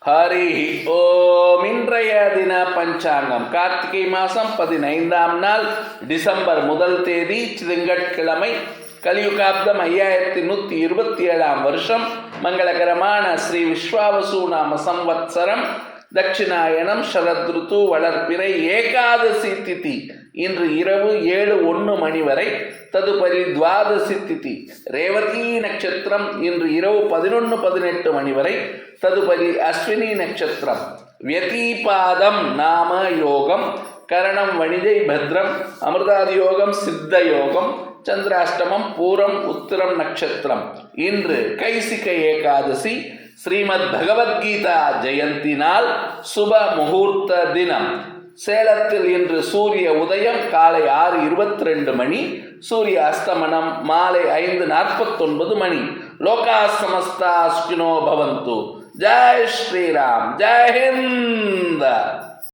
ஹரி ஓம். இன்றைய தின பஞ்சாங்கம் கார்த்திகை மாதம் 15ஆம் நாள் டிசம்பர் 1 தேதி திங்கட்கிழமை. கலியுகாப்தம் 5127ஆம் வருஷம். மங்களகரமான ஸ்ரீ விஸ்வாவசு நாம சம்வத்சரம். தட்சிணாயனம் சரத்ருத்து வளர்ப்பிறை ஏகாதசி திதி இன்று இரவு 7:01 வரை. ததுபரி துவாதசி திதி ரேவதி நட்சத்திரம் இன்று இரவு 11:18 வரை. ததுபரி அஸ்வினி நட்சத்திரம். வியதீபாதம் நாம யோகம். கரணம் வணிஜை பத்ரம். அமிர்தாதி யோகம் சித்த யோகம். சந்திராஷ்டமம் பூரம் உத்திரம் நட்சத்திரம். இன்று கைசிக ஏகாதசி. ஸ்ரீமத் பகவத்கீதா ஜெயந்தி நாள். சுப முகூர்த்த தினம். சேலத்தில் இன்று சூரிய உதயம் காலை 6:22 சூரிய அஸ்தமனம் மாலை 5:49 லோகா சமஸ்தா சுகினோ பவந்து. ஜெய் ஸ்ரீராம். ஜெய் ஹிந்த்.